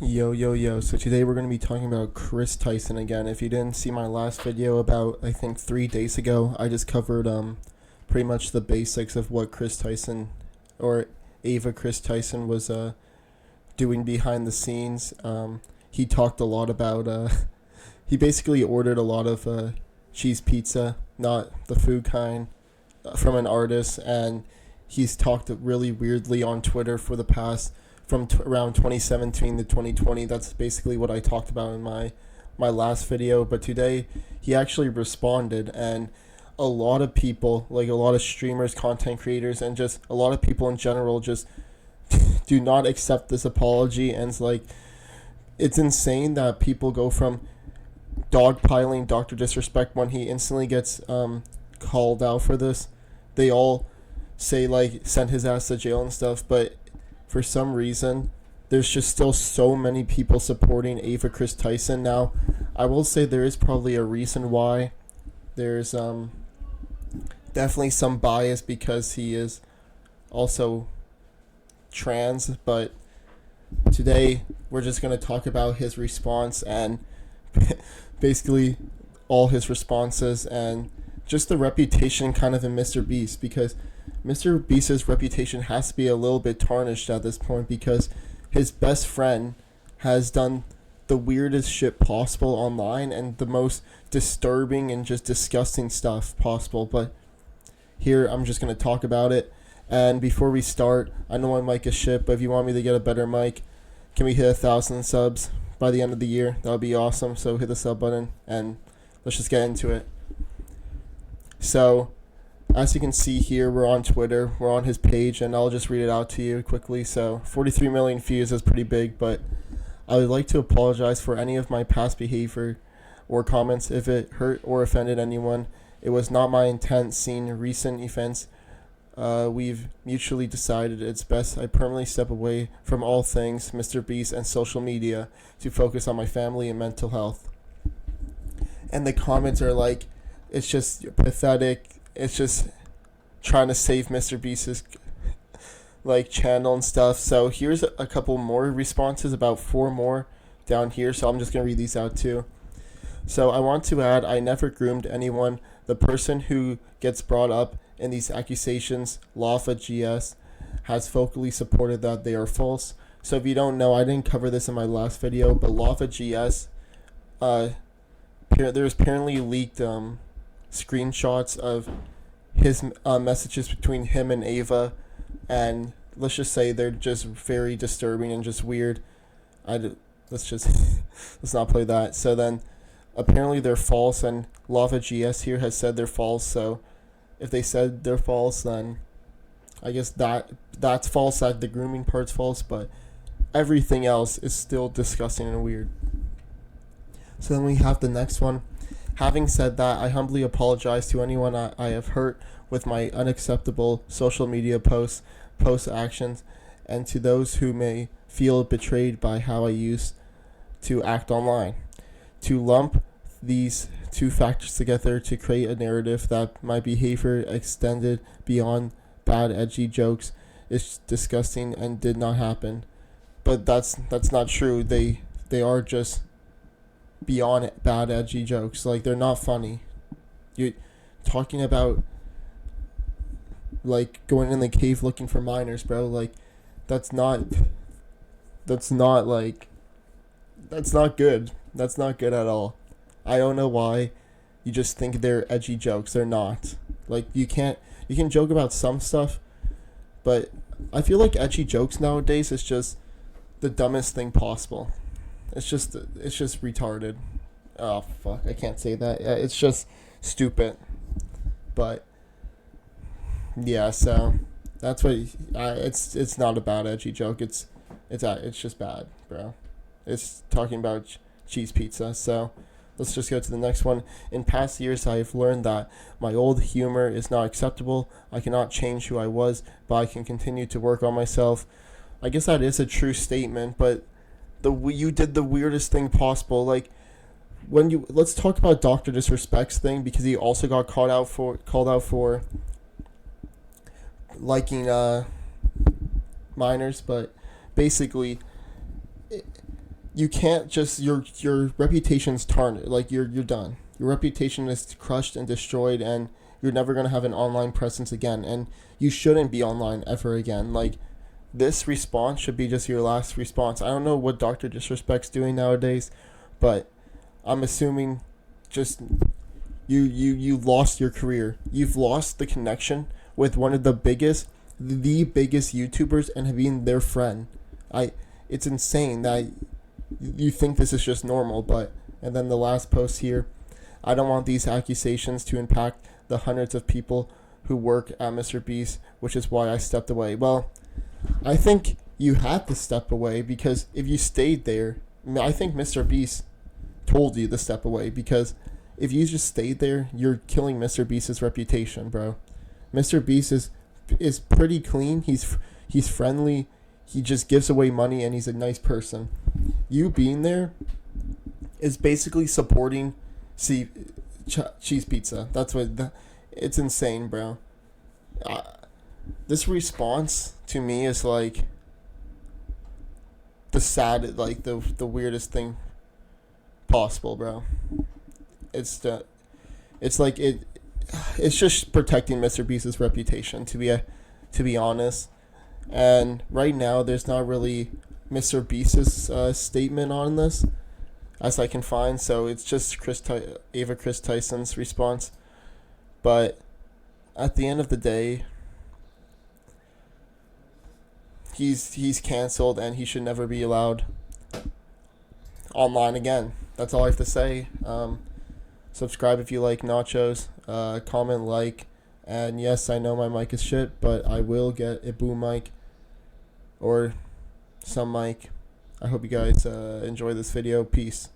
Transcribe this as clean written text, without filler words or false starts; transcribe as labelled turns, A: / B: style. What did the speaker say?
A: Yo, yo, yo. So today we're going to be talking about Kris Tyson again. If you didn't see my last video about, I think, 3 days ago, I just covered pretty much the basics of what Kris Tyson, or Ava Kris Tyson, was doing behind the scenes. He talked a lot about, he basically ordered a lot of cheese pizza, not the food kind, from an artist, and he's talked really weirdly on Twitter for the past from around 2017 to 2020. That's basically what I talked about in my last video. But today he actually responded, and a lot of people, like a lot of streamers, content creators, and just a lot of people in general, just do not accept this apology. And it's insane that people go from dogpiling Dr. Disrespect when he instantly gets called out for this. They all say send his ass to jail and stuff, but for some reason there's just still so many people supporting Ava Kris Tyson. Now, I will say there is probably a reason why. There's definitely some bias because he is also trans, but today we're just going to talk about his response and basically all his responses and just the reputation kind of in Mr. Beast, because Mr. Beast's reputation has to be a little bit tarnished at this point because his best friend has done the weirdest shit possible online and the most disturbing and just disgusting stuff possible. But here I'm just going to talk about it. And before we start, I know my mic is shit, but if you want me to get a better mic, can we hit 1,000 subs by the end of the year? That would be awesome. So hit the sub button and let's just get into it. So, as you can see here, we're on Twitter, we're on his page, and I'll just read it out to you quickly. So, 43 million views is pretty big, but I would like to apologize for any of my past behavior or comments if it hurt or offended anyone. It was not my intent. Seeing recent events, we've mutually decided it's best I permanently step away from all things Mr. Beast and social media to focus on my family and mental health. And the comments are like, it's just pathetic. It's just trying to save Mr. Beast's channel and stuff. So here's a couple more responses, about 4 more down here. So I'm just gonna read these out too. So I want to add, I never groomed anyone. The person who gets brought up in these accusations, Lava GS, has vocally supported that they are false. So if you don't know, I didn't cover this in my last video, but Lava GS, there's apparently leaked screenshots of his messages between him and Ava, and let's just say they're just very disturbing and just weird. Let's not play that. So then apparently they're false, and Lava GS here has said they're false. So if they said they're false, then I guess that's false, that the grooming part's false, but everything else is still disgusting and weird. So then we have the next one. Having said that, I humbly apologize to anyone I have hurt with my unacceptable social media post actions, and to those who may feel betrayed by how I used to act online. To lump these two factors together to create a narrative that my behavior extended beyond bad edgy jokes is disgusting and did not happen. But that's not true. They are just beyond bad edgy jokes. They're not funny. You're talking about going in the cave looking for miners, bro. That's not good. That's not good at all. I don't know why you just think they're edgy jokes. They're not. You can joke about some stuff, but I feel like edgy jokes nowadays is just the dumbest thing possible. It's just retarded. Oh fuck, I can't say that. It's just stupid. But yeah, so that's what it's not a bad edgy joke. It's just bad, bro. It's talking about cheese pizza. So let's just go to the next one. In past years, I have learned that my old humor is not acceptable. I cannot change who I was, but I can continue to work on myself. I guess that is a true statement, but you did the weirdest thing possible. Let's talk about Dr. Disrespect's thing, because he also got called out for liking minors, but basically you can't just your reputation's tarnished. Like you're done. Your reputation is crushed and destroyed, and you're never gonna have an online presence again. And you shouldn't be online ever again. Like this response should be just your last response. I don't know what Doctor Disrespect's doing nowadays, but I'm assuming just you lost your career. You've lost the connection with one of the biggest YouTubers and being their friend. It's insane that you think this is just normal, but and then the last post here, I don't want these accusations to impact the hundreds of people who work at Mr. Beast, which is why I stepped away. Well, I think you had to step away because if you stayed there, I think Mr. Beast told you to step away because if you just stayed there, you're killing Mr. Beast's reputation, bro. Mr. Beast is pretty clean. He's friendly. He just gives away money and he's a nice person. You being there is basically supporting cheese pizza. It's insane, bro. This response to me is like the weirdest thing possible, bro. It's just protecting Mr. Beast's reputation to be honest. And right now, there's not really Mr. Beast's statement on this, as I can find. So it's just Kris Tyson's response. But at the end of the day, he's canceled, and he should never be allowed online again. That's all I have to say. Subscribe if you like nachos. Comment, like. And yes, I know my mic is shit, but I will get a boom mic or some mic. I hope you guys enjoy this video. Peace.